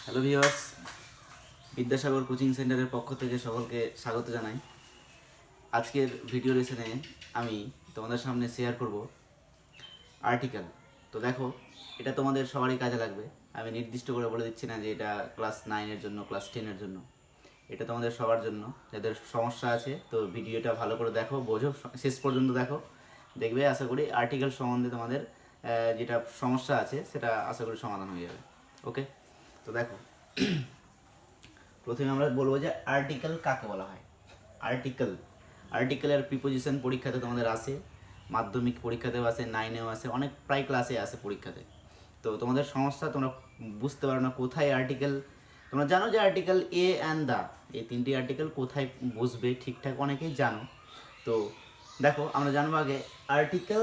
Hello viewers, Vidyasagar coaching সেন্টারের পক্ষ থেকে সকলকে স্বাগত জানাই। আজকের ভিডিও লেসনে আমি তোমাদের সামনে শেয়ার করব আর্টিকেল। তো দেখো, এটা তোমাদের সবারই কাজে লাগবে। আমি নির্দিষ্ট করে বলে দিচ্ছি না যে এটা ক্লাস 9-এর জন্য, ক্লাস 10-এর জন্য। এটা তোমাদের সবার জন্য, যাদের সমস্যা আছে। তো ভিডিওটা ভালো করে দেখো, বোঝো, শেষ পর্যন্ত দেখো। দেখবে আশা করি আর্টিকেল সম্বন্ধে তোমাদের যেটা সমস্যা আছে সেটা আশা করি সমাধান হয়ে যাবে। ওকে, তো দেখো, প্রথমে আমরা বলবো যে আর্টিকেল কাকে বলা হয়। আর্টিকেলের প্রিপোজিশন পরীক্ষাতে তোমাদের আসে, মাধ্যমিক পরীক্ষাতেও আসে, 9-এও আসে, অনেক প্রায় ক্লাসে আসে পরীক্ষাতে। তো তোমাদের সমস্যা, তোমরা বুঝতে পারো না কোথায় আর্টিকেল। তোমরা জানো যে আর্টিকেল এ অ্যান্ড দ্য, এই তিনটি আর্টিকেল কোথায় বসবে ঠিকঠাক অনেকেই জানো। তো দেখো, আমরা জানবো আগে আর্টিকেল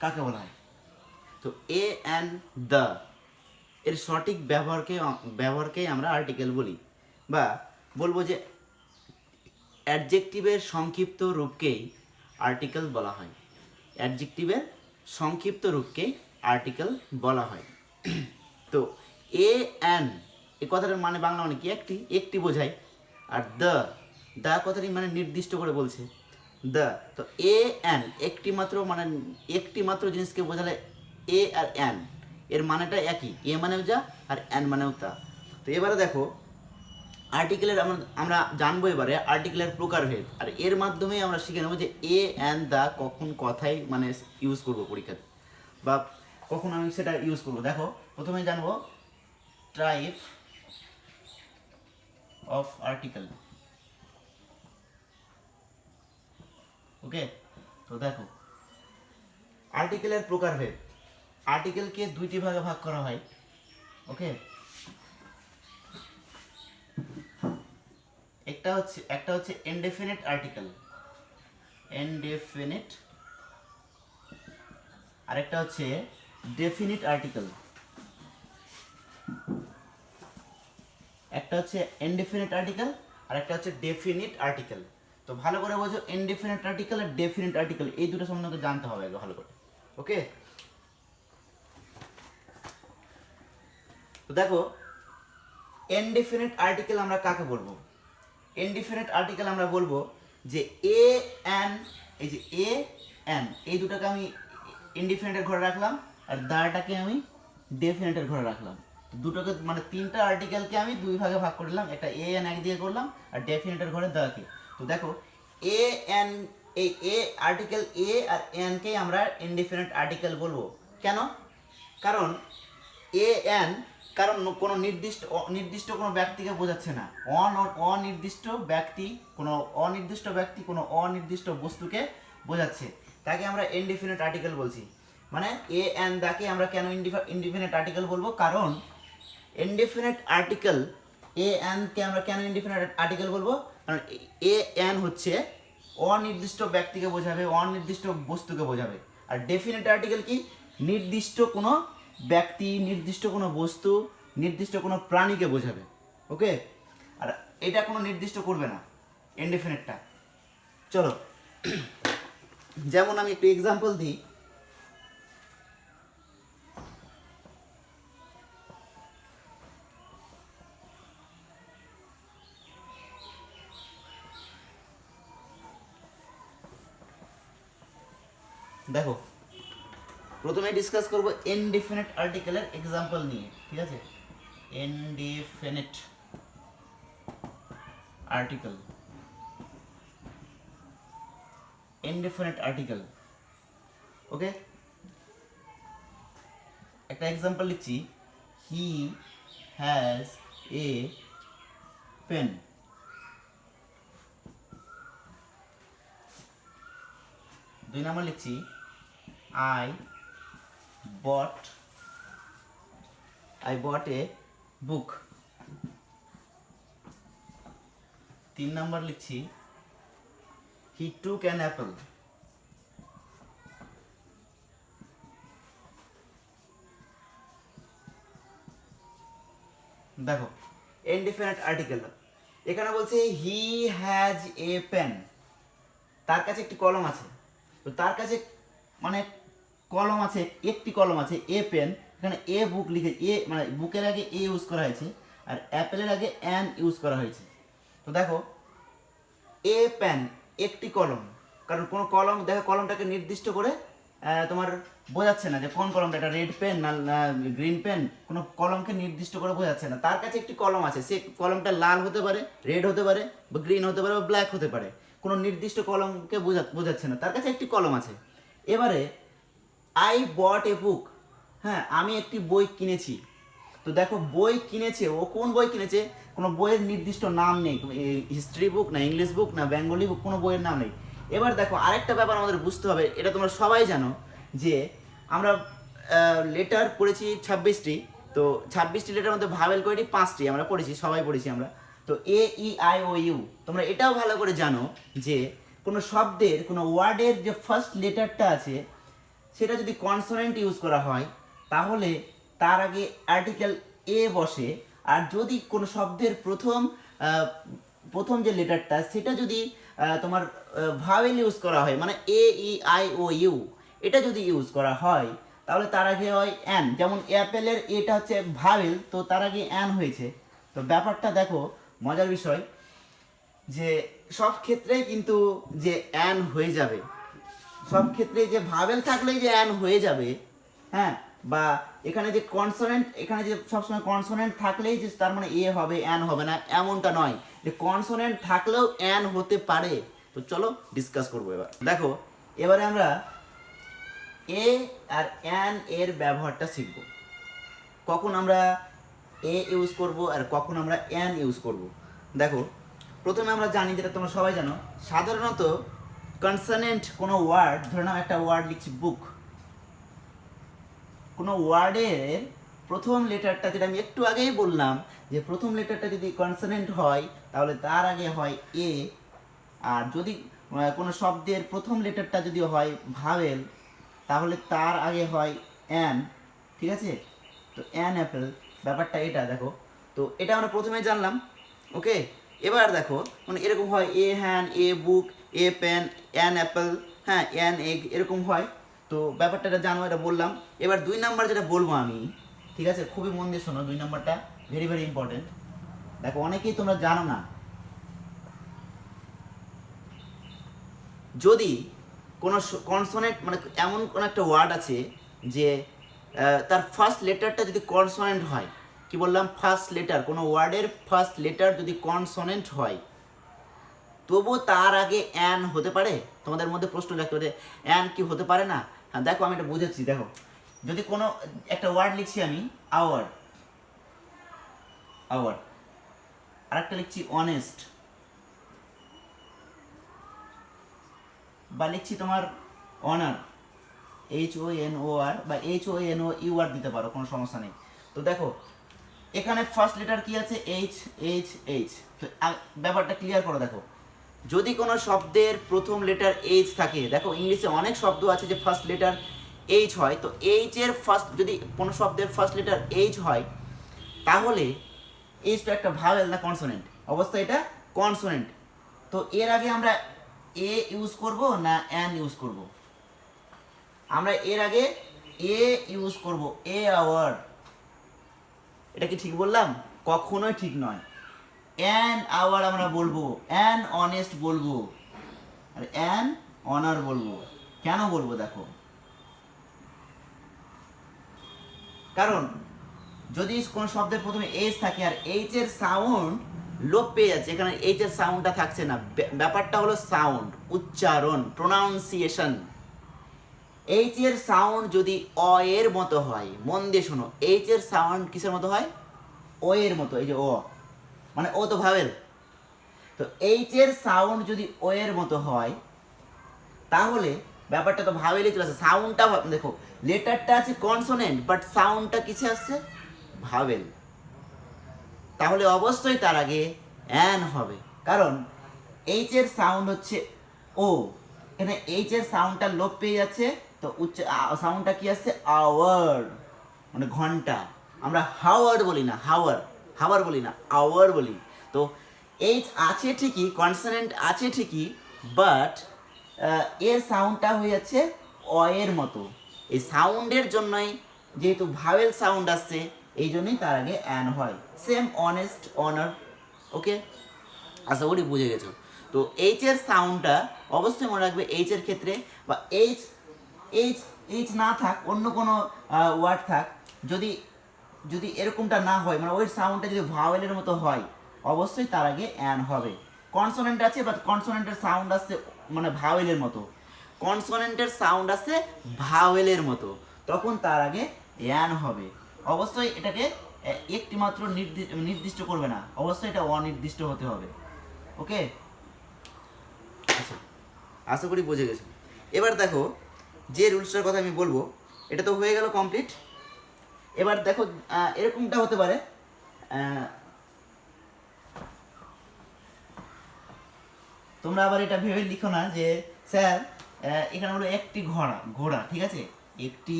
কাকে বলা হয়। তো এ অ্যান্ড দ্য এর সঠিক ব্যবহারকেই আমরা আর্টিকেল বলি, বা বলবো যে অ্যাডজেক্টিভের সংক্ষিপ্ত রূপকেই আর্টিকেল বলা হয়। অ্যাডজেক্টিভের সংক্ষিপ্ত রূপকেই আর্টিকেল বলা হয়। তো এ অ্যান এই কথাটার মানে বাংলা মানে কি? একটি বোঝায়। আর দ্য কথাটি মানে নির্দিষ্ট করে বলছে দ্য। তো এ অ্যান একটি মাত্র জিনিসকে বোঝালে এ আর অ্যান এর মানেটা একই। এ মানেও যা আর অ্যান মানেও তা। তো এবারে দেখো, আর্টিকেলের আমরা জানবো এবারে আর্টিকেলের প্রকারভেদ, আর এর মাধ্যমে আমরা শিখে নেবো যে এ অ্যান্ড দ্য কখন কথাই মানে ইউজ করবো পরীক্ষাতে, বা কখন আমি সেটা ইউজ করবো। দেখো, প্রথমে জানবো টাইপ অফ আর্টিকেল। ওকে, তো দেখো, আর্টিকেলের প্রকারভেদ। আর্টিকেলকে দুইটি ভাগে ভাগ করা হয়। ওকে, একটা হচ্ছে ইনডেফিনিট আর্টিকেল, ইনডেফিনিট। আরেকটা হচ্ছে ডেফিনিট আর্টিকেল। একটা হচ্ছে ইনডেফিনিট আর্টিকেল আর একটা হচ্ছে ডেফিনিট আর্টিকেল। তো ভালো করে বোঝো, ইনডেফিনিট আর্টিকেল আর ডেফিনিট আর্টিকেল এই দুটো সম্বন্ধে জানতে হবে আগে ভালো করে। ওকে, তো দেখো, ইনডেফিনিট আর্টিকেল আমরা কাকে বলবো? ইনডেফিনিট আর্টিকেল আমরা বলবো যে এ অ্যান, এই যে এ অ্যান এই দুটাকে আমি ইনডেফিনিটের ঘরে রাখলাম, আর দাটাকে আমি ডেফিনিটের ঘরে রাখলাম। দুটোকে মানে তিনটা আর্টিকেলকে আমি দুই ভাগে ভাগ করে দিলাম, একটা এ অ্যান একদিকে করলাম আর ডেফিনিটের ঘরে দাকে। তো দেখো, এ অ্যান, এই এ আর্টিকেল এ আর অ্যানকেই আমরা ইনডেফিনিট আর্টিকেল বলবো। কেন? কারণ এ অ্যান, কারণ কোনো নির্দিষ্ট কোনো ব্যক্তিকে বোঝাচ্ছে না। অনির্দিষ্ট ব্যক্তি কোনো অনির্দিষ্ট বস্তুকে বোঝাচ্ছে, তাকে আমরা ইনডিফিনিট আর্টিকেল বলছি। মানে এ অ্যান্ড দাকে আমরা কেন ইনডিফিনিট আর্টিকেল বলবো? কারণ ইনডিফিনিট আর্টিকেল, এ অ্যান্ডকে আমরা কেন ইনডিফিনিট আর্টিকেল বলবো? কারণ এ অ্যান হচ্ছে অনির্দিষ্ট ব্যক্তিকে বোঝাবে, অনির্দিষ্ট বস্তুকে বোঝাবে। আর ডেফিনিট আর্টিকেল কি? নির্দিষ্ট কোনো ব্যক্তি, নির্দিষ্ট কোনো বস্তু, নির্দিষ্ট কোনো প্রাণীকে বোঝাবে। ওকে, আর এটা কোনো নির্দিষ্ট করবে না ইনডেফিনিটটা। চলো, যেমন আমি একটু এক্সাম্পল দিই। দেখো, প্রথমে ডিসকাস করব ইনডিফিনিট আর্টিকেলের এক্সাম্পল নিয়ে, ঠিক আছে? Indefinite article, indefinite article. Okay, একটা এক্সাম্পল লিখছি, হি হ্যাজ এ পেন। দুই নম্বর লিখছি, আই বট এ বুক। তিন নম্বর লিখছি, হি টুক অ্যান অ্যাপল। দেখো, ইনডিফিনিট আর্টিকেল এখানে বলছে হি হ্যাজ এ পেন। তার কাছে একটি কলম আছে। তো তার কাছে মানে কলম আছে, একটি কলম আছে, এ পেন। এখানে এ বুক লিখে, এ মানে বুকের আগে এ ইউজ করা হয়েছে, আর অ্যাপেলের আগে অ্যান ইউজ করা হয়েছে। তো দেখো এ পেন একটি কলম, কারণ কোনো কলম দেখো কলমটাকে নির্দিষ্ট করে তোমার বোঝাচ্ছে না যে কোন কলমটা, এটা রেড পেন না গ্রিন পেন, কোনো কলমকে নির্দিষ্ট করে বোঝাচ্ছে না। তার কাছে একটি কলম আছে, সে কলমটা লাল হতে পারে, রেড হতে পারে, বা গ্রিন হতে পারে, বা ব্ল্যাক হতে পারে, কোনো নির্দিষ্ট কলমকে বোঝাচ্ছে না, তার কাছে একটি কলম আছে। এবারে আই বট এ বুক, হ্যাঁ আমি একটি বই কিনেছি। তো দেখো বই কিনেছে, ও কোন বই কিনেছে, কোনো বইয়ের নির্দিষ্ট নাম নেই, হিস্ট্রি বুক না ইংলিশ বুক না বেঙ্গলি বুক, কোনো বইয়ের নাম নেই। এবার দেখো আরেকটা ব্যাপার আমাদের বুঝতে হবে, এটা তোমরা সবাই জানো যে আমরা লেটার পড়েছি 26টি, তো 26টি লেটার মধ্যে ভাওয়েল কয়টি, 5টি আমরা পড়েছি, সবাই পড়েছি আমরা। তো এ ই আই ও ইউ, তোমরা এটাও ভালো করে জানো যে কোনো শব্দের কোনো ওয়ার্ডের যে ফার্স্ট লেটারটা আছে সেটা যদি কনসোনেন্ট ইউজ করা হয় তাহলে তার আগে আর্টিকেল এ বসে, আর যদি কোনো শব্দের প্রথম যে লেটারটা সেটা যদি তোমার ভাওয়েল ইউজ করা হয়, মানে এ ই আই ও ইউ এটা যদি ইউজ করা হয় তাহলে তার আগে হয় অ্যান। যেমন অ্যাপেলের এটা হচ্ছে ভাওয়েল, তো তার আগে অ্যান হয়েছে। তো ব্যাপারটা দেখো মজার বিষয় যে সব ক্ষেত্রেই কিন্তু যে অ্যান হয়ে যাবে, সব ক্ষেত্রে যে ভাওয়েল থাকলেই যে অ্যান হয়ে যাবে, হ্যাঁ, বা এখানে যে কনসোনেন্ট, এখানে যে সবসময় কনসোনেন্ট থাকলেই যে তার মানে এ হবে অ্যান হবে না, এমনটা নয়, যে কনসোনেন্ট থাকলেও অ্যান হতে পারে। তো চলো ডিসকাস করবো এবার। দেখো এবারে আমরা এ আর অ্যান এর ব্যবহারটা শিখব, কখন আমরা এ ইউজ করব আর কখন আমরা অ্যান ইউজ করব। দেখো প্রথমে আমরা জানি, যেটা তোমরা সবাই জানো, সাধারণত কনসোনেন্ট কোনো ওয়ার্ড, ধরে নাও একটা ওয়ার্ড লিখছি বুক, কোনো ওয়ার্ডের প্রথম লেটারটা, যেটা আমি একটু আগেই বললাম যে প্রথম লেটারটা যদি কনসোনেন্ট হয় তাহলে তার আগে হয় এ, আর যদি কোনো শব্দের প্রথম লেটারটা যদি হয় ভাওয়েল তাহলে তার আগে হয় অ্যান, ঠিক আছে? তো অ্যান অ্যাপেল, ব্যাপারটা এটা দেখো। তো এটা আমরা প্রথমে জানলাম, ওকে। এবার দেখো মানে এরকম হয় এ হ্যান, এ বুক, এ পেন, অ্যান অ্যাপেল, হ্যাঁ অ্যান এগ, এরকম হয়। তো ব্যাপারটা এটা জানো, এটা বললাম। এবার 2 নাম্বার যেটা বলবো আমি, ঠিক আছে, খুবই মন দিয়ে শোনো, 2 নাম্বারটা ভেরি ভেরি ইম্পর্টেন্ট। দেখো অনেকেই তোমরা জানো না, যদি কোনো কনসোনেন্ট মানে এমন কোনো একটা ওয়ার্ড আছে যে তার ফার্স্ট লেটারটা যদি কনসোনেন্ট হয়, কি বললাম, ফার্স্ট লেটার, কোনো ওয়ার্ডের ফার্স্ট লেটার যদি কনসোনেন্ট হয় তবু তার আগে অ্যান হতে পারে। তোমাদের মধ্যে প্রশ্ন রাখতে পারে অ্যান কি হতে পারে না? হ্যাঁ দেখো আমি এটা বুঝাচ্ছি। দেখো যদি কোনো একটা ওয়ার্ড লিখছি আমি আওয়ার, আওয়ার, আর একটা লিখছি অনেস্ট, বা লিখছি তোমার অনার, HONOR বা HONOUR দিতে পারো, কোনো সমস্যা নেই। তো দেখো এখানে ফার্স্ট লেটার কি আছে, H। তো ব্যাপারটা ক্লিয়ার করো। দেখো যদি কোনো শব্দের প্রথম লেটার এইচ থাকে, দেখো ইংলিশে অনেক শব্দ আছে যে ফার্স্ট লেটার এইচ হয়, তো এইচ এর ফার্স্ট, যদি কোনো শব্দের ফার্স্ট লেটার এইচ হয় তাহলে এইচটা একটা ভাওয়েল না কনসোনেন্ট? অবস্থা এটা কনসোনেন্ট। তো এর আগে আমরা এ ইউজ করব না অ্যান ইউজ করব? আমরা এর আগে এ ইউজ করব, এ আওয়ার। এটা কি ঠিক বললাম? কখনোই ঠিক নয়। অ্যান আওয়ার আমরা বলবো, অ্যান অনেস্ট বলবো, আর অ্যান অনার বলবো। কেন বলবো দেখো, কারণ যদি কোনো শব্দের প্রথমে এইচ থাকে আর এইচ এর সাউন্ড লোপ পেয়ে যাচ্ছে, এখানে এইচ এর সাউন্ডটা থাকছে না, ব্যাপারটা হলো সাউন্ড, উচ্চারণ, প্রোনাউন্সিয়েশন। এইচ এর সাউন্ড যদি অ এর মতো হয়, মন দিয়ে শোনো, এইচ এর সাউন্ড কিসের মতো হয়? ও এর মতো। এই যে ও মানে ও তো ভাওয়েল, তো এইচ এর সাউন্ড যদি ও এর মতো হয় তাহলে ব্যাপারটা তো ভাওয়েলই চলে আসে। সাউন্ডটা দেখো, লেটারটা আছে কনসোনেন্ট বাট সাউন্ডটা কিসে আসছে? ভাওয়েল। তাহলে অবশ্যই তার আগে অ্যান হবে, কারণ এইচ এর সাউন্ড হচ্ছে ও, এখানে এইচ এর সাউন্ডটা লোপ পেয়ে যাচ্ছে, তো উচ্চ সাউন্ডটা কি আসছে? আওয়ার, মানে ঘন্টা। আমরা হাওয়ার বলি না, হাওয়ার বলি না, আওয়ার বলি। তো এইচ আছে ঠিকই, কনসোনেন্ট আছে ঠিকই, বাট এর সাউন্ডটা হয়ে যাচ্ছে অ এর মতো। এই সাউন্ডের জন্যই, যেহেতু ভাওয়েল সাউন্ড আসছে, এই জন্যই তার আগে অ্যান হয়। Same honest, honour. ওকে, আশা করি বুঝে গেছো। তো এইচ এর সাউন্ডটা অবশ্যই মনে রাখবে, এইচ এর ক্ষেত্রে বা এইচ এইচ এইচ না থাক, অন্য কোনো ওয়ার্ড থাক, যদি যদি এরকমটা না হয়, মানে ওই সাউন্ডটা যদি ভাওয়েলের মতো হয়, অবশ্যই তার আগে অ্যান হবে। কনসোনেন্ট আছে, বাট কনসোনেন্টের সাউন্ড আসছে মানে ভাওয়েলের মতো, কনসোনেন্টের সাউন্ড আসছে ভাওয়েলের মতো, তখন তার আগে অ্যান হবে। অবশ্যই এটাকে একটি মাত্র নির্দিষ্ট করবে না, অবশ্যই এটা অনির্দিষ্ট হতে হবে। ওকে, আচ্ছা, আশা করি বুঝে গেছো। এবার দেখো যে রুলসটার কথা আমি বলবো, এটা তো হয়ে গেল কমপ্লিট। এবার দেখো এরকমটা হতে পারে, তোমরা আবার এটা ভেবে লিখো না যে স্যার এখানে হলো একটি ঘোড়া, ঘোড়া, ঠিক আছে, একটি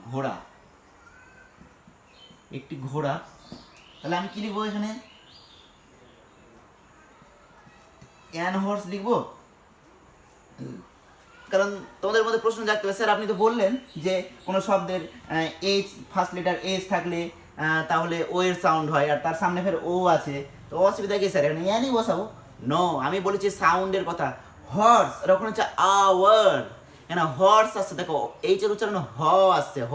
ঘোড়া, একটি ঘোড়া, তাহলে আমি কি লিখবো এখানে? অ্যান হর্স লিখবো। কারণ তোমাদের মধ্যে প্রশ্ন জাগতে পারে, স্যার আপনি তো বললেন যে কোনো শব্দের এইচ, ফার্স্ট লেটার এইচ থাকলে তাহলে ও এর সাউন্ড হয়, আর তার সামনে ফের ও আছে, তো অসুবিধা কি স্যার, এখানে অ্যানই বসাবো? নো, আমি বলেছি সাউন্ডের কথা। হর্স, আর ওখানে হচ্ছে আওয়ার, এখানে হর্স আসছে, দেখো এইচ এর উচ্চারণ হ আসছে, হ,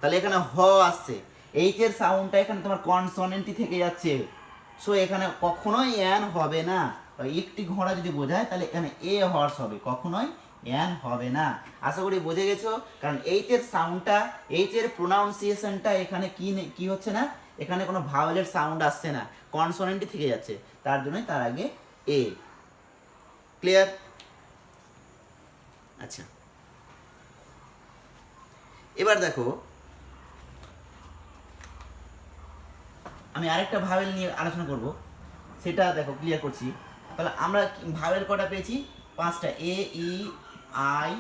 তাহলে এখানে হ আসছে, এইচ এর সাউন্ডটা এখানে তোমার কনসোনেন্টই থেকে যাচ্ছে, সো এখানে কখনোই অ্যান হবে না। একটি ঘোড়া যদি বোঝায় তাহলে এখানে এ হর্স হবে, কখনোই অ্যান হবে না। আশা করি বুঝে গেছো, কারণ এইচ এর সাউন্ডটা, এইচ এর প্রোনাউন্সিয়েশনটা এখানে কি হচ্ছে না, এখানে কোনো ভাওয়েলের সাউন্ড আসছে না, কনসোনেন্টই থেকে যাচ্ছে, তার জন্যই তার আগে এ। ক্লিয়ার? আচ্ছা, এবার দেখো আমি আরেকটা ভাওয়েল নিয়ে আলোচনা করব, সেটা দেখো ক্লিয়ার করছি। তাহলে আমরা ভাওয়েল কটা পেয়েছি? 5টা, এ, ই, আই,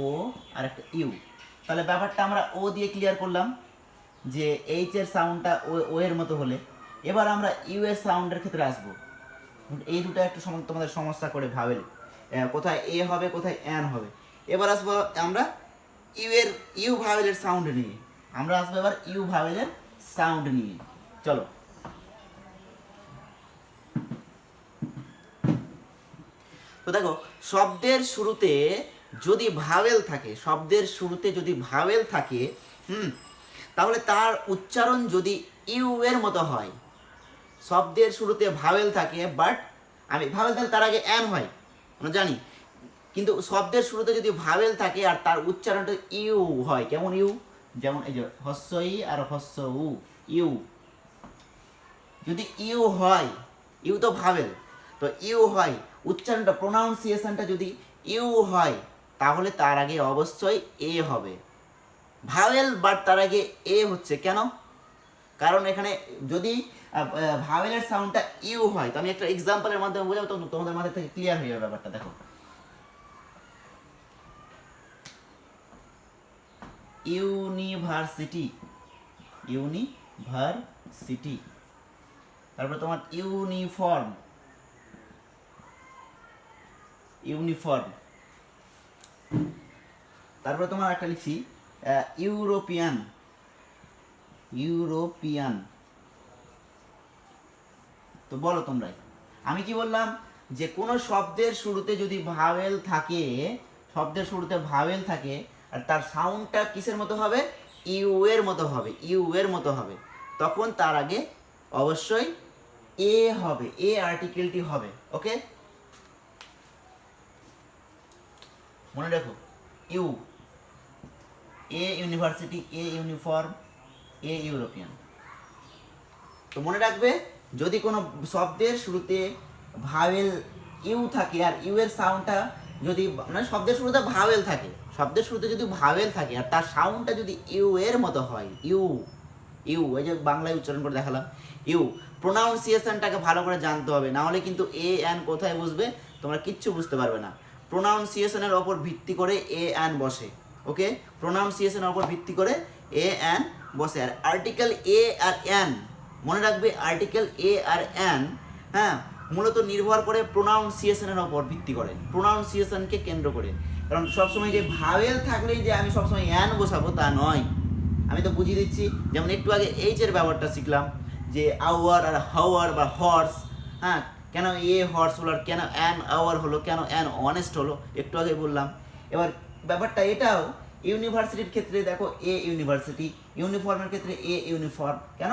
ও আর একটা ইউ। তাহলে ব্যাপারটা আমরা ও দিয়ে ক্লিয়ার করলাম যে এইচ এর সাউন্ডটা ও এর মতো হলে। এবার আমরা ইউ এর সাউন্ডের ক্ষেত্রে আসবো। এই দুটো একটু তোমাদের সমস্যা করে ভাওয়েল, কোথায় এ হবে, কোথায় অ্যান হবে। এবার আসবো আমরা ইউ ভাওয়েলের সাউন্ড নিয়ে, আমরা আসবো এবার ইউ ভাওয়েলের সাউন্ড নিয়ে। চলো, তো দেখো শব্দের শুরুতে যদি ভাওয়েল থাকে, শব্দের শুরুতে যদি ভাওয়েল থাকে, তাহলে তার উচ্চারণ যদি ইউ এর মতো হয়, শব্দের শুরুতে ভাওয়েল থাকে, বাট আমি ভাওয়েল থাকলে তার আগে অ্যান হয় আমরা জানি, কিন্তু শব্দের শুরুতে যদি ভাওয়েল থাকে আর তার উচ্চারণটা ইউ হয়, কেমন ইউ? যেমন এই যে হস্য ই আর হস্য উ, ইউ। যদি ইউ হয়, ইউ তো ভাওয়েল, তো ইউ হয়, উচ্চারণটা প্রোনাউন্সিয়েশনটা যদি ইউ হয়, তাহলে তার আগে অবশ্যই এ হবে। ভাওয়েল বাট তার আগে এ হচ্ছে কেন? কারণ এখানে যদি ভাওয়েলের সাউন্ডটা ইউ হয়, তো আমি একটা এক্সাম্পলের মাধ্যমে বোঝাবো, তো তোমাদের মাথা থেকে ক্লিয়ার হয়ে যাবে ব্যাপারটা। দেখো ইউনিভার্সিটি, ইউনিভার্সিটি, তারপরে তোমার ইউনিফর্ম, ইউনিফর্ম, তারপরে তোমার একটা লিখছি ইউরোপিয়ান, ইউরোপিয়ান। তো বলো তোমরাই, আমি কি বললাম যে কোনো শব্দের শুরুতে যদি ভাওয়েল থাকে, শব্দের শুরুতে ভাওয়েল থাকে আর তার সাউন্ডটা কিসের মতো হবে? ইউ এর মতো হবে, ইউ এর মতো হবে, তখন তার আগে অবশ্যই এ হবে, এ আর্টিকেলটি হবে। ওকে, মনে রাখো, U, a university, a uniform, a European. তো মনে রাখবে, যদি কোনো শব্দের শুরুতে ভাওয়েল ইউ থাকে আর ইউ এর সাউন্ডটা যদি, মানে শব্দের শুরুতে ভাওয়েল থাকে, শব্দের শুরুতে যদি ভাওয়েল থাকে আর তার সাউন্ডটা যদি ইউ এর মতো হয়, ইউ, ইউ, এই যে বাংলায় উচ্চারণ করে দেখালাম, ইউ, প্রোনাউন্সিয়েশনটাকে ভালো করে জানতে হবে, না হলে কিন্তু এ অ্যান কোথায় বসবে তোমরা কিচ্ছু বুঝতে পারবে না। প্রোনাউন্সিয়েশনের ওপর ভিত্তি করে এ অ্যান বসে। ওকে, প্রোনাউন্সিয়েশনের ওপর ভিত্তি করে এ অ্যান বসে। আর আর্টিকেল এ আর অ্যান, মনে রাখবে আর্টিকেল এ আর অ্যান, হ্যাঁ, মূলত নির্ভর করে প্রোনাউন্সিয়েশনের ওপর ভিত্তি করে, প্রোনাউন্সিয়েশনকে কেন্দ্র করে। কারণ সবসময় যে ভাওয়েল থাকলেই যে আমি সবসময় অ্যান বসাবো তা নয়, আমি তো বুঝিয়ে দিচ্ছি। যেমন একটু আগে এইচের ব্যবহারটা শিখলাম, যে আওয়ার আর হাওয়ার বা হর্স, হ্যাঁ, কেন এ হর্স হলো আর কেন অ্যান আওয়ার হলো, কেন অ্যান অনেস্ট হলো, একটু আগে বললাম। এবার ব্যাপারটা এটাও ইউনিভার্সিটির ক্ষেত্রে দেখো এ ইউনিভার্সিটি, ইউনিফর্মের ক্ষেত্রে এ ইউনিফর্ম, কেন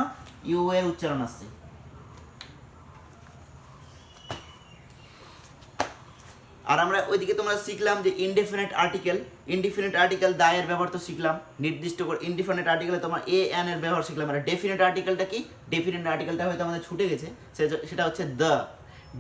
ইউ এর উচ্চারণ আসছে। আর আমরা ওইদিকে তোমরা শিখলাম যে ইনডেফিনিট আর্টিকেল, ইনডেফিনিট আর্টিকেল দায়ের ব্যবহার তো শিখলাম, নির্দিষ্ট করে ইনডেফিনিট আর্টিকেলে তোমার এ এন এর ব্যবহার শিখলাম। আর ডেফিনিট আর্টিকেলটা কি, ডেফিনিট আর্টিকেলটা হয়তো আমাদের ছুটে গেছে, সেটা হচ্ছে দ্য।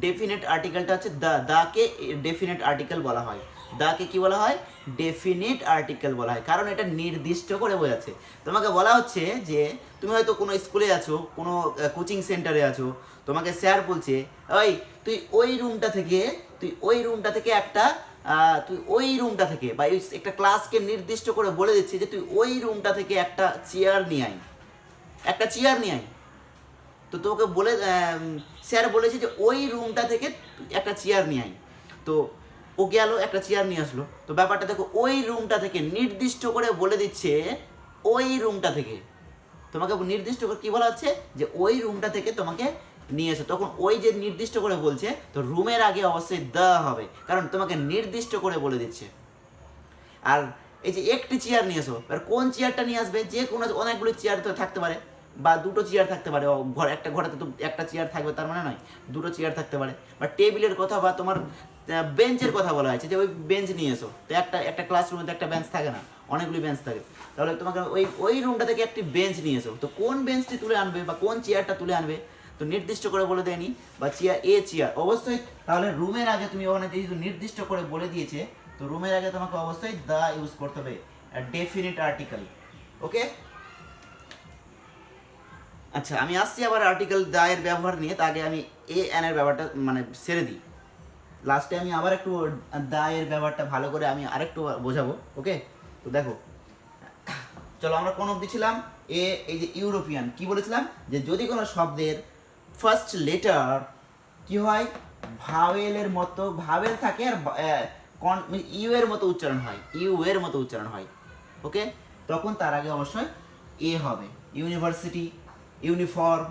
ডেফিনিট আর্টিকেলটা হচ্ছে দ্য, দাকে ডেফিনিট আর্টিকেল বলা হয়, দাকে কি বলা হয়, ডেফিনিট আর্টিকেল বলা হয়, কারণ এটা নির্দিষ্ট করে বোঝাচ্ছে। তোমাকে বলা হচ্ছে যে তুমি হয়তো কোনো স্কুলে আছো, কোনো কোচিং সেন্টারে আছো, তোমাকে স্যার বলছে ওই তুই ওই রুমটা থেকে বা একটা ক্লাসকে নির্দিষ্ট করে বলে দিচ্ছে যে তুই ওই রুমটা থেকে একটা চেয়ার নিয়ে আয়, তো তোকে বলে স্যার বলেছে যে ওই রুমটা থেকে একটা চেয়ার নিয়ে আয়, তো ও গেল একটা চেয়ার নিয়ে আসলো। তো ব্যাপারটা দেখো, ওই রুমটা থেকে নির্দিষ্ট করে বলে দিচ্ছে, ওই রুমটা থেকে তোমাকে নির্দিষ্ট করে কি বলা হচ্ছে, যে ওই রুমটা থেকে তোমাকে নিয়ে এসো। তখন ওই যে নির্দিষ্ট করে বলছে, তো রুমের আগে অবশ্যই দ্য হবে, কারণ তোমাকে নির্দিষ্ট করে বলে দিচ্ছে। আর এই যে একটি চেয়ার নিয়ে এসো, আর কোন চেয়ারটা নিয়ে আসবে, যে কোনো অনেকগুলো চেয়ার তো থাকতে পারে, বা দুটো চেয়ার থাকতে পারে, একটা ঘরে তো একটা চেয়ার থাকবে তার মানে নয়, দুটো চেয়ার থাকতে পারে। বা টেবিলের কথা বা তোমার বেঞ্চের কথা বলা হয়েছে, যে ওই বেঞ্চ নিয়ে এসো, তো একটা ক্লাসরুমে তো একটা বেঞ্চ থাকে না, অনেকগুলি বেঞ্চ থাকে, তাহলে তোমাকে ওই রুমটা থেকে একটি বেঞ্চ নিয়ে এসো। তো কোন বেঞ্চটি তুলে আনবে বা কোন চেয়ারটা তুলে আনবে তো নির্দিষ্ট করে বলে দেয়নি, বা চেয়ার অবশ্যই, তাহলে রুমের আগে তুমি ওখানে যেহেতু নির্দিষ্ট করে বলে দিয়েছে, তো রুমের আগে তোমাকে অবশ্যই দা ইউজ করতে হবে, ডেফিনিট আর্টিকেল। ওকে, আচ্ছা আমি আসছি আবার আর্টিকেল দা এর ব্যবহার নিয়ে। তার আগে আমি এ এন এর ব্যবহারটা মানে ছেড়ে দিই, লাস্টে আমি আবার একটু দা এর ব্যবহারটা ভালো করে আমি আরেকটু বোঝাবো। ওকে, তো দেখো চলো আমরা কোন অবধি ছিলাম, এই যে ইউরোপিয়ান, কি বলেছিলাম, যে যদি কোনো শব্দের ফার্স্ট লেটার কি হয়, ভাওয়েলের মতো ভাওয়েল থাকে, আর ইউ এর মতো উচ্চারণ হয়, ওকে, তখন তার আগে অবশ্যই এ হবে। ইউনিভার্সিটি, ইউনিফর্ম,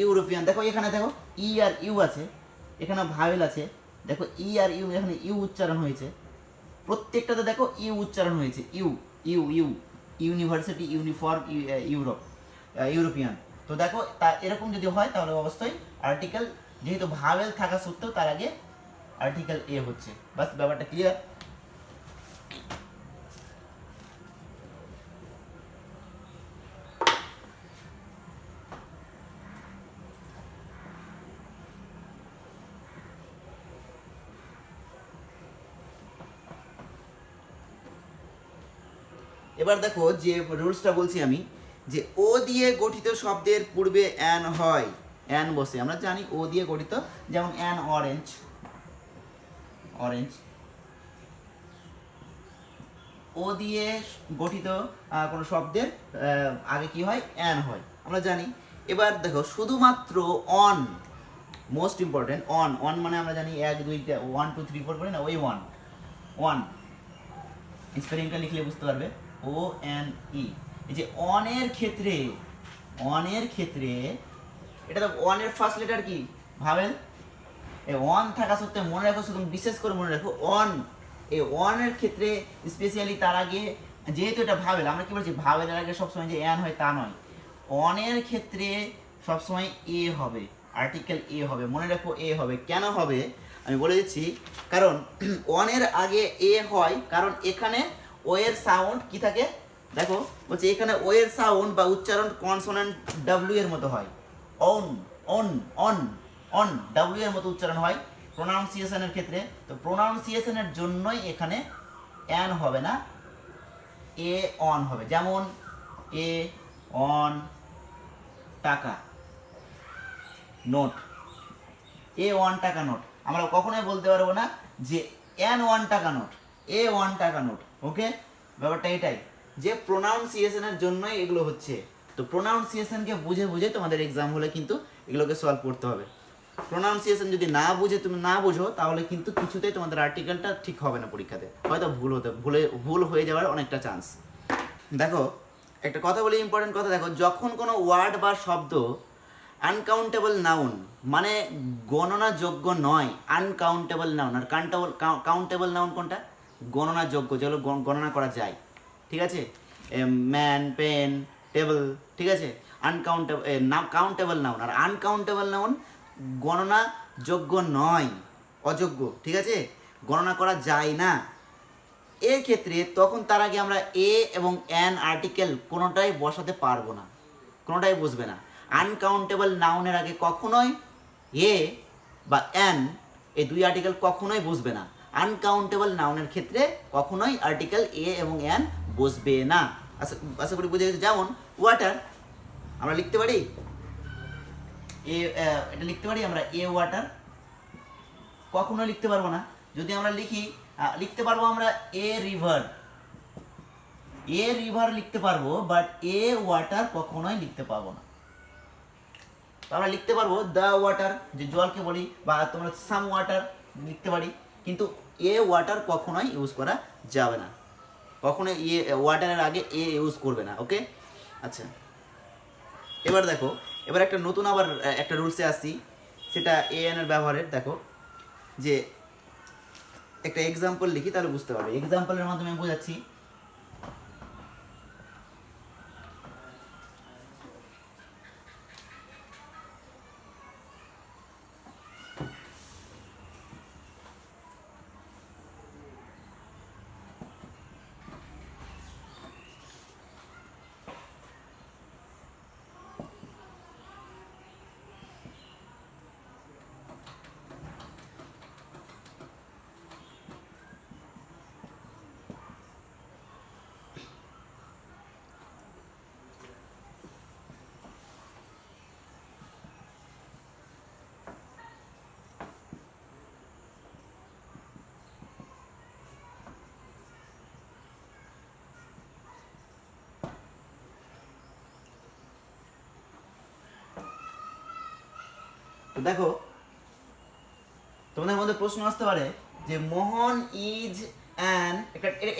ইউরোপিয়ান, দেখো এখানে দেখো ই আর ইউ আছে, এখানে ভাওয়েল আছে, দেখো ই আর ইউ, এখানে ইউ উচ্চারণ হয়েছে, প্রত্যেকটাতে দেখো ইউ উচ্চারণ হয়েছে, U U U university, uniform, European. তো দেখো এরকম যদি হয় তাহলে অবশ্যই আর্টিকেল, যেহেতু ভাওয়েল থাকা সত্ত্বেও তার আগে আর্টিকেল এ হচ্ছে। বাস ব্যাপারটা ক্লিয়ার। এবার দেখো যে রুলসটা বলছি আমি, যে ও দিয়ে গঠিত শব্দের পূর্বে অ্যান হয়, অ্যান বসে, আমরা জানি ও দিয়ে গঠিত, যেমন অ্যান অরেঞ্জ, ও দিয়ে গঠিত কোনো শব্দের আগে কি হয়, অ্যান হয়, আমরা জানি। এবার দেখো শুধুমাত্র অন, মোস্ট ইম্পর্টেন্ট, অন মানে আমরা জানি 1 2 1 2 3 4 করি না, ওই ওয়ান স্পেলিংটা লিখলে বুঝতে পারবে, ও এন ই। এই যে অনের ক্ষেত্রে এটা তো অনের ফার্স্ট লেটার কি, ভাওয়েল, এই অন থাকা সত্ত্বেও মনে রাখো, শুধু বিশেষ করে মনে রাখো অন, এই অনের ক্ষেত্রে স্পেশালি তার আগে, যেহেতু এটা ভাওয়েল, আমরা কি বলছি ভাওয়েলের আগে সবসময় যে অ্যান হয় তা নয়, অনের ক্ষেত্রে সবসময় এ হবে, আর্টিকেল এ হবে, মনে রাখো এ হবে। কেন হবে আমি বলে দিচ্ছি, কারণ অনের আগে এ হয়, কারণ এখানে ও এর সাউন্ড কি থাকে, দেখো বলছে এখানে ও এর সাউন্ড বা উচ্চারণ কনসোনেন্ট ডাব্লিউ এর মতো হয়, on on on on W এর মতো উচ্চারণ হয় প্রোনাউন্সিয়েশনের ক্ষেত্রে। তো প্রোনাউন্সিয়েশনের জন্যই এখানে অ্যান হবে না, এ অন হবে। যেমন এ অন টাকা নোট, এ 1 টাকা নোট, আমরা কখনোই বলতে পারবো না যে এন 1 টাকা নোট, এ 1 টাকা নোট। ওকে, ব্যাপারটা এটাই, যে প্রোনাউন্সিয়েশনের জন্যই এগুলো হচ্ছে। তো প্রোনাউন্সিয়েশনকে বুঝে বুঝে তোমাদের এক্সাম হলে কিন্তু এগুলোকে সলভ করতে হবে। প্রোনাউন্সিয়েশন যদি তুমি না বুঝো তাহলে কিন্তু কিছুতেই তোমাদের আর্টিকেলটা ঠিক হবে না পরীক্ষাতে, হয়তো ভুল হয়ে যাওয়ার অনেকটা চান্স। দেখো একটা কথা বলি, ইম্পর্টেন্ট কথা, দেখো যখন কোনো ওয়ার্ড বা শব্দ আনকাউন্টেবল নাউন মানে গণনাযোগ্য নয়, আনকাউন্টেবল নাউন, আর কাউন্টেবল নাউন কোনটা? গণনাযোগ্য, যেগুলো গণনা করা যায়, ঠিক আছে? ম্যান, পেন, টেবল, ঠিক আছে? আনকাউন্টেবল কাউন্টেবল নাউন, আর আনকাউন্টেবল নাউন গণনাযোগ্য নয়, অযোগ্য, ঠিক আছে? গণনা করা যায় না। এর ক্ষেত্রে তখন তার আগে আমরা এ এবং অ্যান আর্টিকেল কোনোটাই বসাতে পারবো না, কোনোটাই বসবে না। আনকাউন্টেবল নাউনের আগে কখনোই এ বা অ্যান, এই দুই আর্টিকেল কখনোই বসবে না। আনকাউন্টেবল নাউনের ক্ষেত্রে কখনোই আর্টিকেল এ এবং অ্যান বসবে না। আশা করি বুঝে গেছে। যেমন ওয়াটার, আমরা লিখতে পারি এটা লিখতে পারি আমরা এ ওয়াটার, কখনো লিখতে পারবো না। যদি আমরা লিখতে পারবো আমরা এ রিভার, এ রিভার লিখতে পারবো, বাট এ ওয়াটার কখনোই লিখতে পারবো না। তো আমরা লিখতে পারবো দ্য ওয়াটার, যে জলকে বলি, বা তোমরা সাম ওয়াটার লিখতে পারি, কিন্তু এ ওয়াটার কখনোই ইউজ করা যাবে না, কখনোই এ ওয়াটারের আগে এ ইউজ করবে না। ওকে, আচ্ছা, এবার দেখো, এবার একটা নতুন আবার একটা রুলসে আসছি, সেটা এ এন এর ব্যবহারের। দেখো যে একটা এক্সাম্পল লিখি, তাহলে বুঝতে পারবে। এক্সাম্পলের মাধ্যমে আমি বোঝাচ্ছি। তো দেখো, তোমাদের মধ্যে প্রশ্ন আসতে পারে যে মোহন ইজ অ্যান,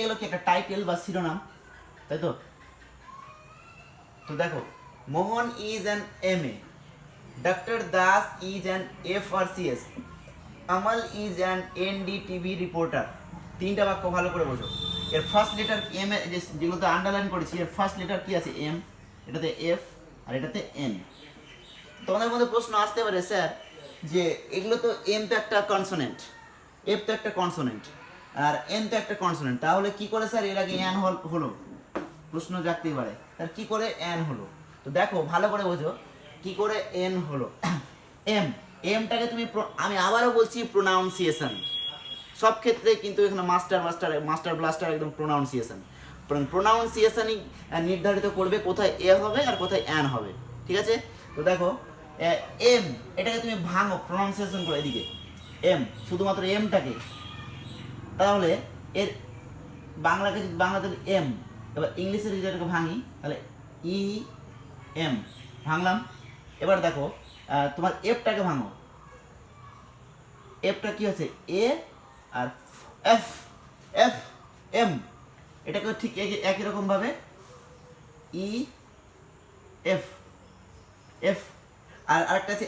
এলো কি একটা টাইটেল বা শিরোনাম, তাই তো? তো দেখো, Mohan is an MA, doctor Das is an FRCS, Amal is an NDTV reporter. তিনটা বাক্য ভালো করে বোঝো। এর ফার্স্ট লেটার এম, যেগুলোতে আন্ডারলাইন করেছি, এর ফার্স্ট লেটার কি আছে? এম, এটাতে F, আর এটাতে N। তোমাদের মধ্যে প্রশ্ন আসতে পারে, স্যার যে এগুলো তো এম তো একটা কনসোনেন্ট, এফ তো একটা কনসোনেন্ট, আর এন তো একটা কনসোনেন্ট, তাহলে কি করে স্যার এর আগে এন হলো? প্রশ্ন জাগতেই পারে, তার কি করে এন হলো? তো দেখো ভালো করে বোঝো কি করে এন হলো। এম, এমটাকে তুমি, আমি আবারও বলছি, প্রোনাউন্সিয়েশন সব ক্ষেত্রে, কিন্তু এখানে মাস্টার ব্লাস্টার একদম প্রোনাউন্সিয়েশনই নির্ধারিত করবে কোথায় এ হবে আর কোথায় এন হবে, ঠিক আছে? তো দেখো, এম, এটাকে তুমি ভাঙো প্রোনাউন্সিয়েশন করে এদিকে, এম, শুধুমাত্র এমটাকে, তাহলে এর বাংলাতে এম, এবার ইংলিশের যদি এটাকে ভাঙি, তাহলে EM ভাঙলাম। এবার দেখো তোমার এফটাকে ভাঙো, এফটা কি হচ্ছে? এ, আর এফ, এফ এম, এটাকে ঠিক একই রকম ভাবে EF, এফ, আর আরেকটা আছে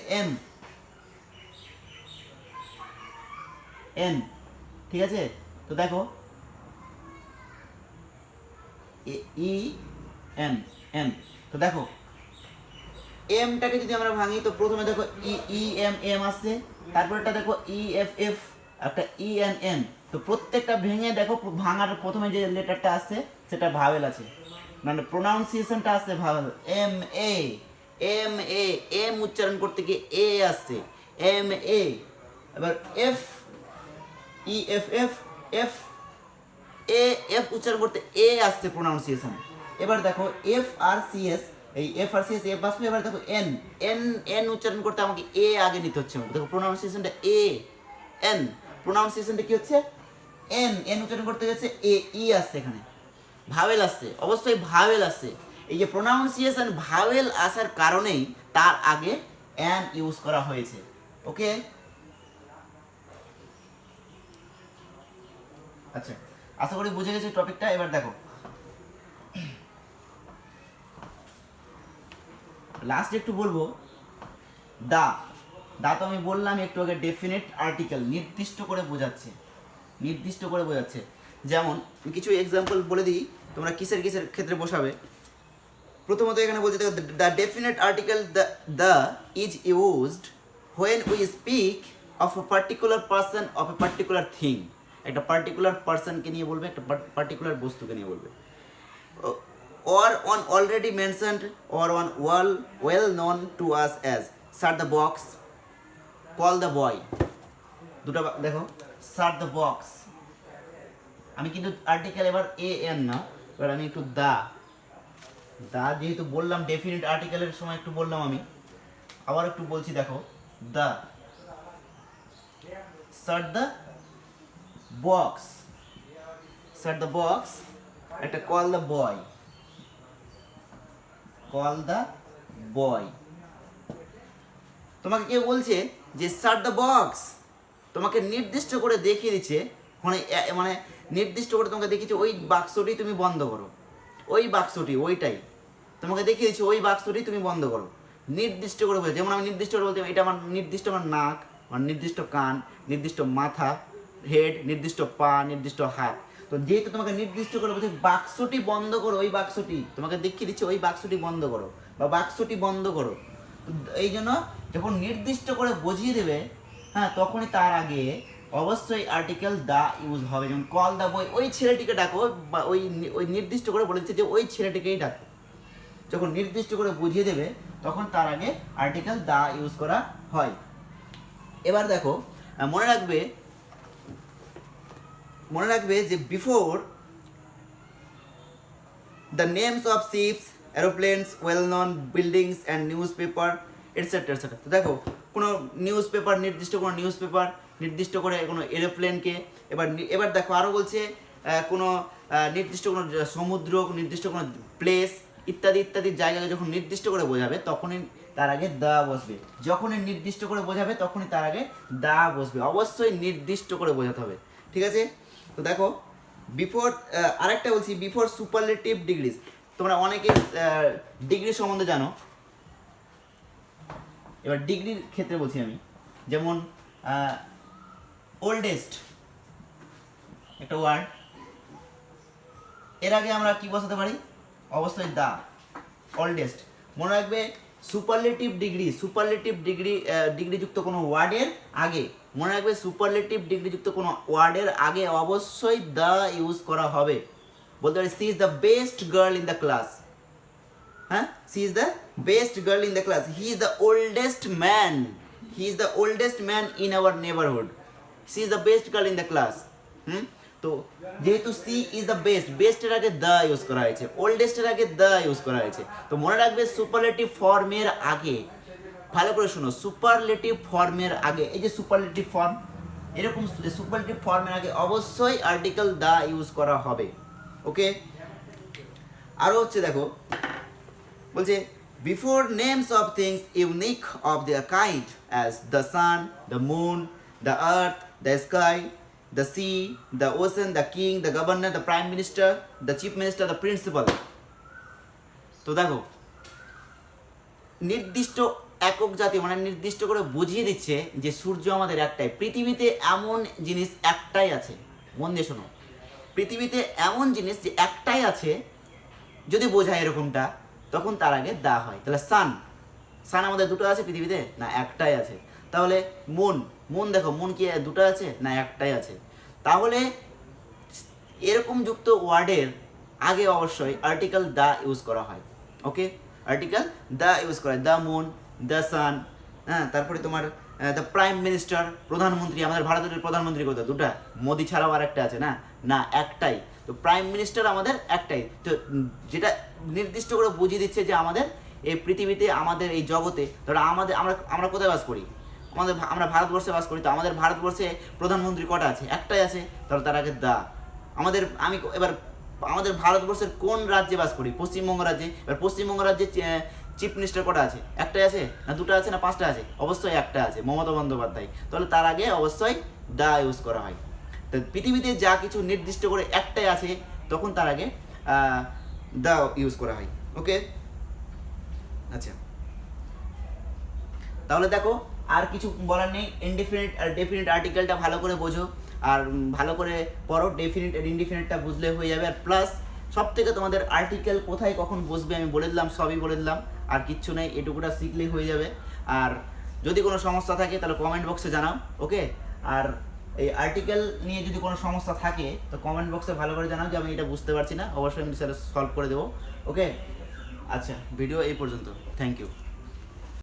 এন, ঠিক আছে? তো দেখো EN, এন। তো দেখো এমটাকে যদি আমরা ভাঙি, তো প্রথমে দেখো EM আসছে, তারপরটা দেখো EFF, একটা ENN। তো প্রত্যেকটা ভেঙে দেখো, ভাঙার প্রথমে যে লেটারটা আসছে সেটা ভাওয়েল আছে, মানে প্রোনাউন্সিয়েশনটা আসছে ভাওয়েল। এম উচ্চারণ করতে গিয়ে এ আসছে, MA। এবার EFF, এফ উচ্চারণ করতে এ আসছে প্রোনাউন্সিয়েশন। এবার দেখো FRCS, এই FRCS এফ আসলে, এবার দেখো এন উচ্চারণ করতে আমাকে এ আগে নিতে হচ্ছে। দেখো প্রোনাউন্সিয়েশনটা এন, প্রোনাউন্সিয়েশনটা কি হচ্ছে? এন উচ্চারণ করতে গেছে ই আসছে, এখানে ভাওয়েল আসছে, অবশ্যই ভাওয়েল আসছে। এই যে প্রোনাউন্সিয়েশন ভাওয়েল আসার কারণেই তার আগে এন ইউজ করা হয়েছে। ওকে, আচ্ছা, আশা করি বুঝে গেছি টপিকটা। এবার দেখো, লাস্টে একটু বলবো দা। দা তো আমি বললাম একটু আগে ডেফিনেট আর্টিকেল, নির্দিষ্ট করে বোঝাচ্ছে, নির্দিষ্ট করে বোঝাচ্ছে। যেমন কিছু এক্সাম্পল বলে দিই, তোমরা কিসের কিসের ক্ষেত্রে বসাবে। প্রথমত এখানে বলছে the definite article the is used when we speak of a particular person of a particular thing. একটা পার্টিকুলার পার্সনকে নিয়ে বলবে, একটা পার্টিকুলার বস্তুকে নিয়ে বলবে। or on already mentioned or on well known to us as start the box, call the boy। দুটো দেখো, start the box, আমি কিন্তু আর্টিকেল এবার এ এন না, এবার আমি একটু দা যেহেতু বললাম ডেফিনিট আর্টিকেলের সময় একটু বললাম, আমি আবার একটু বলছি, দেখো দা start the box, start the box, একটা call the boy, call the boy। তোমাকে কেউ বলছে যে start the box, তোমাকে নির্দিষ্ট করে দেখিয়ে দিচ্ছে, মানে নির্দিষ্ট করে তোমাকে দেখিয়েছে ওই বাক্সটি তুমি বন্ধ করো, ওই বাক্সটি ওইটাই তোমাকে দেখিয়ে দিচ্ছে, ওই বাক্সটি তুমি বন্ধ করো, নির্দিষ্ট করে বলছে। যেমন আমি নির্দিষ্ট করে বলতে, এটা আমার নির্দিষ্ট, আমার নাক, আমার নির্দিষ্ট কান, নির্দিষ্ট মাথা হেড, নির্দিষ্ট পা, নির্দিষ্ট হাত। তো যেহেতু তোমাকে নির্দিষ্ট করে বলছে বাক্সটি বন্ধ করো, ওই বাক্সটি তোমাকে দেখিয়ে দিচ্ছে, ওই বাক্সটি বন্ধ করো বা বাক্সটি বন্ধ করো। তো এই জন্য যখন নির্দিষ্ট করে বুঝিয়ে দেবে, হ্যাঁ, তখনই তার আগে অবশ্যই আর্টিকেল দা ইউজ হবে। যেমন কল দা বয়, ওই ছেলেটিকে ডাকো, বা ওই নির্দিষ্ট করে বলেছে যে ওই ছেলেটিকেই ডাকো। যখন নির্দিষ্ট করে বুঝিয়ে দেবে তখন তার আগে আর্টিকেল দা ইউজ করা হয়। এবার দেখো, মনে রাখবে যে before the names of ships, এরোপ্লেনস, well known buildings and news paper etcetera etcetera. তো দেখো, কোনো নিউজ পেপার, নির্দিষ্ট কোনো নিউজ পেপার, নির্দিষ্ট করে কোনো এরোপ্লেনকে, এবার দেখো আরও বলছে কোনো নির্দিষ্ট কোনো সমুদ্র, নির্দিষ্ট কোনো প্লেস ইত্যাদি ইত্যাদি জায়গাকে যখন নির্দিষ্ট করে বোঝাবে তখনই তার আগে দা বসবে। যখনই নির্দিষ্ট করে বোঝাবে তখনই তার আগে দা বসবে, অবশ্যই নির্দিষ্ট করে বোঝাতে হবে, ঠিক আছে? তো দেখো, বিফোর, আরেকটা বলছি, বিফোর সুপারলেটিভ ডিগ্রিজ। তোমরা অনেকে ডিগ্রি সম্বন্ধে জানো, এবার ডিগ্রির ক্ষেত্রে বলছি আমি। যেমন ওল্ডেস্ট একটা ওয়ার্ড, এর আগে আমরা কি বসাতে পারি? অবশ্যই দা, ওল্ডেস্ট। মনে রাখবে সুপারলেটিভ ডিগ্রিযুক্ত কোনো ওয়ার্ডের আগে, মনে রাখবে সুপারলেটিভ ডিগ্রিযুক্ত কোনো ওয়ার্ডের আগে অবশ্যই দা ইউজ করা হবে। বলতে পারি she is the best girl in the class, হ্যাঁ, she is the best girl in the class, he is the oldest man, he is the oldest man in our neighbourhood, she is the best girl in the class. তো যেহেতু she is the best, বেস্টের আগে the use করা হয়েছে, ওল্ডেস্টের আগে the use করা হয়েছে। তো মনে রাখবে সুপারলেটিভ ফর্মের আগে, ভালো করে শোনো, সুপারলেটিভ ফর্মের আগে, এই যে সুপারলেটিভ ফর্ম, এরকম সুপারলেটিভ ফর্মের আগে অবশ্যই আর্টিকেল দা ইউজ করা হবে, ওকে? আরও হচ্ছে দেখো, বলছে before names of things unique of their kind as the sun, the moon, the earth, the sky, the sea, the ocean, the king, the governor, the prime minister, the chief minister, the principal। তো দেখো, নির্দিষ্ট একক জাতি, মানে নির্দিষ্ট করে বুঝিয়ে দিচ্ছে যে সূর্য আমাদের একটাই, পৃথিবীতে এমন জিনিস একটাই আছে। মন দিয়ে শোনো, পৃথিবীতে এমন জিনিস যে একটাই আছে যদি বোঝায় এরকমটা, তখন তার আগে দা হয়। তাহলে সান আমাদের দুটো আছে পৃথিবীতে? না, একটাই আছে। তাহলে মুন দেখো, মুন কি দুটো আছে? না, একটাই আছে। তাহলে এরকম যুক্ত ওয়ার্ডের আগে অবশ্যই আর্টিকেল দা ইউজ করা হয়, ওকে? আর্টিকেল দা ইউজ করা হয়, দ্য মুন, দ্য সান, হ্যাঁ, তারপরে তোমার দ্য প্রাইম মিনিস্টার, প্রধানমন্ত্রী। আমাদের ভারতের প্রধানমন্ত্রী কোথায়? দুটা, মোদি ছাড়াও আর একটা আছে, না একটাই। তো প্রাইম মিনিস্টার আমাদের একটাই। তো যেটা নির্দিষ্ট করে বুঝিয়ে দিচ্ছে যে আমাদের এই পৃথিবীতে, আমাদের এই জগতে, ধরো আমরা কোথায় বাস করি? আমরা ভারতবর্ষে বাস করি। তো আমাদের ভারতবর্ষে প্রধানমন্ত্রী কটা আছে? একটাই আছে। তাহলে তার আগে দা। এবার আমাদের ভারতবর্ষের কোন রাজ্যে বাস করি? পশ্চিমবঙ্গ রাজ্যে। এবার পশ্চিমবঙ্গ রাজ্যে চিফ মিনিস্টার কটা আছে? একটাই আছে না দুটো আছে না পাঁচটা আছে? অবশ্যই একটা আছে, মমতা বন্দ্যোপাধ্যায়। তাহলে তার আগে অবশ্যই দা ইউজ করা হয়। তো পৃথিবীতে যা কিছু নির্দিষ্ট করে একটাই আছে, তখন তার আগে দা ইউজ করা হয়, ওকে? আচ্ছা, তাহলে দেখো আর কিছু বলার নেই, ইনডিফিনিট আর ডেফিনিট আর্টিকেলটা ভালো করে বোঝো আর ভালো করে পড়ো, ডেফিনিট আর ইনডিফিনিটটা বুঝলে হয়ে যাবে। আর প্লাস সব থেকে তোমাদের আর্টিকেল কোথায় কখন বসবে আমি বলে দিলাম, সবই বলে দিলাম, আর কিচ্ছু নেই, এটুকুটা শিখলেই হয়ে যাবে। আর যদি কোনো সমস্যা থাকে তাহলে কমেন্ট বক্সে জানাও, ওকে? আর এই আর্টিকেল নিয়ে যদি কোনো সমস্যা থাকে তো কমেন্ট বক্সে ভালো করে জানাও যে আমি এটা বুঝতে পারছি না, অবশ্যই আমি সেটা সলভ করে দেবো, ওকে? আচ্ছা, ভিডিও এই পর্যন্ত, থ্যাংক ইউ।